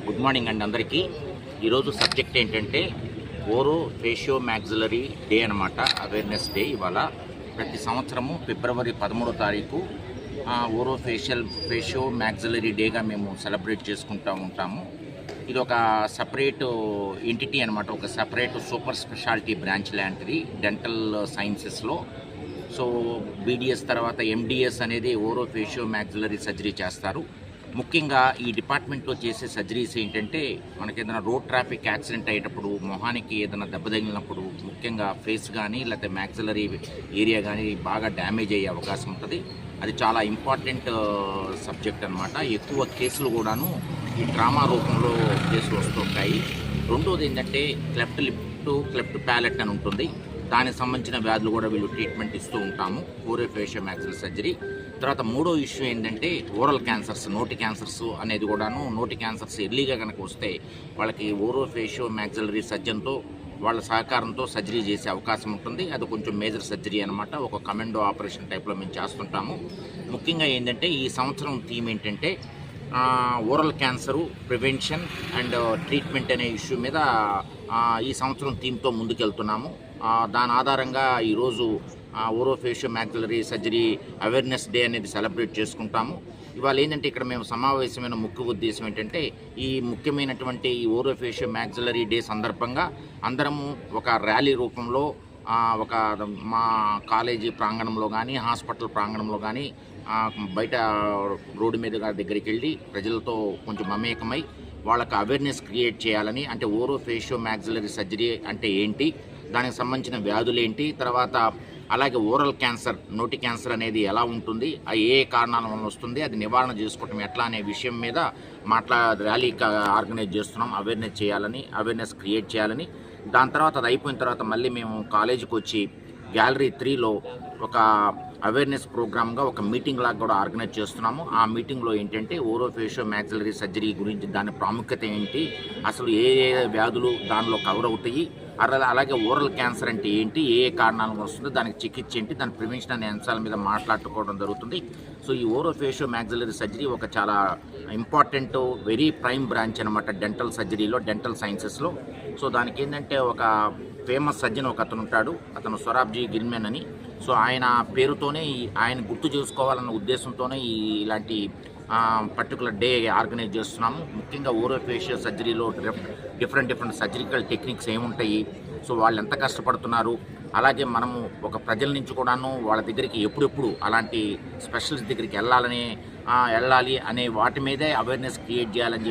Good morning అండి అందరికీ. ఈరోజు సబ్జెక్ట్ ఏంటంటే ఓరో ఫేషియో మ్యాక్సిలరీ డే అనమాట. Awareness day. ఇవాళ ప్రతి సంవత్సరము ఫిబ్రవరి 13వ తారీఖు ఓరో ఫేషియో మ్యాక్సిలరీ డేగా మేము సెలబ్రేట్ చేసుకుంటూ ఉంటాము. ఇది ఒక సపరేట్ ఎంటిటీ అనమాట, ఒక సపరేట్ సూపర్ స్పెషాలిటీ బ్రాంచ్ లాంటిది డెంటల్ సైన్సెస్లో. సో బీడిఎస్ తర్వాత ఎండిఎస్ అనేది ఓరో ఫేషియో మ్యాక్సిలరీ సర్జరీ చేస్తారు. ముఖ్యంగా ఈ డిపార్ట్మెంట్లో చేసే సర్జరీస్ ఏంటంటే, మనకి ఏదైనా రోడ్ ట్రాఫిక్ యాక్సిడెంట్ అయ్యేటప్పుడు, మొహానికి ఏదైనా దెబ్బ తగిలినప్పుడు, ముఖ్యంగా ఫేస్ కానీ లేకపోతే మ్యాక్సిలరీ ఏరియా కానీ బాగా డ్యామేజ్ అయ్యే అవకాశం ఉంటుంది. అది చాలా ఇంపార్టెంట్ సబ్జెక్ట్ అనమాట. ఎక్కువ కేసులు కూడాను ఈ ట్రామా రూపంలో కేసులు వస్తుంటాయి. రెండోది ఏంటంటే క్లెఫ్ట్ ప్యాలెట్ అని ఉంటుంది. దానికి సంబంధించిన వ్యాధులు కూడా వీళ్ళు ట్రీట్మెంట్ ఇస్తూ ఉంటాము, ఓరో ఫేషియో మ్యాక్సిలరీ సర్జరీ. తర్వాత మూడో ఇష్యూ ఏంటంటే ఓరల్ క్యాన్సర్స్, నోటి క్యాన్సర్స్ అనేది కూడాను. నోటి క్యాన్సర్స్ ఎర్లీగా కనుక వస్తే వాళ్ళకి ఓరో ఫేషియో మ్యాక్సిలరీ సర్జన్తో వాళ్ళ సహకారంతో సర్జరీ చేసే అవకాశం ఉంటుంది. అది కొంచెం మేజర్ సర్జరీ అనమాట. ఒక కమెండో ఆపరేషన్ టైప్లో మేము చేస్తుంటాము. ముఖ్యంగా ఏంటంటే ఈ సంవత్సరం థీమ్ ఏంటంటే oral cancer prevention and treatment అనే ఇష్యూ మీద ఈ సంవత్సరం థీమ్తో ముందుకెళ్తున్నాము. దాని ఆధారంగా ఈరోజు ఓరో ఫేషియో మ్యాక్సిలరీ సర్జరీ అవేర్నెస్ డే అనేది సెలబ్రేట్ చేసుకుంటాము. ఇవాళ ఏంటంటే ఇక్కడ మేము సమావేశమైన ముఖ్య ఉద్దేశం ఏంటంటే, ఈ ముఖ్యమైనటువంటి ఈ ఓరో ఫేషియో మ్యాక్సిలరీ డే సందర్భంగా అందరము ఒక ర్యాలీ రూపంలో ఒక మా కాలేజీ ప్రాంగణంలో కానీ, హాస్పిటల్ ప్రాంగణంలో కానీ, బయట రోడ్డు మీద దగ్గరికి వెళ్ళి ప్రజలతో కొంచెం మమేకమై వాళ్ళకి అవేర్నెస్ క్రియేట్ చేయాలని. అంటే ఓరో ఫేషియో మ్యాక్సిలరీ సర్జరీ అంటే ఏంటి, దానికి సంబంధించిన వ్యాధులు ఏంటి, తర్వాత అలాగే ఓరల్ క్యాన్సర్, నోటి క్యాన్సర్ అనేది ఎలా ఉంటుంది, ఏ కారణాల వల్ల వస్తుంది, అది నివారణ చేసుకోవటం ఎట్లా అనే విషయం మీద ర్యాలీ ఆర్గనైజ్ చేస్తున్నాం. అవేర్నెస్ క్రియేట్ చేయాలని. దాని తర్వాత అది అయిపోయిన తర్వాత మళ్ళీ మేము కాలేజీకి వచ్చి గ్యాలరీ 3లో ఒక అవేర్నెస్ ప్రోగ్రామ్గా ఒక మీటింగ్ లాగా కూడా ఆర్గనైజ్ చేస్తున్నాము. ఆ మీటింగ్లో ఏంటంటే ఓరో ఫేషియో మ్యాక్సిలరీ సర్జరీ గురించి, దాని ప్రాముఖ్యత ఏంటి, అసలు ఏ వ్యాధులు దానిలో కవర్ అవుతాయి, అలాగే ఓరల్ క్యాన్సర్ అంటే ఏంటి, ఏ కారణాలు వస్తుందో, దానికి చికిత్స ఏంటి, దాని ప్రివెన్షన్ అనే అంశాల మీద మాట్లాడుకోవడం జరుగుతుంది. సో ఈ ఓరో ఫేషియో మ్యాక్సిలరీ సర్జరీ ఒక చాలా ఇంపార్టెంట్, వెరీ ప్రైమ్ బ్రాంచ్ అనమాట డెంటల్ సర్జరీలో, డెంటల్ సైన్సెస్లో. సో దానికి ఏంటంటే ఒక ఫేమస్ సర్జన్ ఒక అతను ఉంటాడు, అతను సొరాబ్జీ గిల్మెన్ అని. సో ఆయన పేరుతోనే ఆయన గుర్తు చేసుకోవాలన్న ఉద్దేశంతోనే ఇలాంటి పర్టికులర్ డే ఆర్గనైజ్ చేస్తున్నాము. ముఖ్యంగా ఓరో ఫేషియల్ సర్జరీలో డిఫరెంట్ సర్జరికల్ టెక్నిక్స్ ఏముంటాయి, సో వాళ్ళు ఎంత కష్టపడుతున్నారు, అలాగే మనము ఒక ప్రజల నుంచి కూడాను వాళ్ళ దగ్గరికి ఎప్పుడెప్పుడు అలాంటి స్పెషలిస్ట్ దగ్గరికి వెళ్ళాలి అనే వాటి మీదే అవేర్నెస్ క్రియేట్ చేయాలని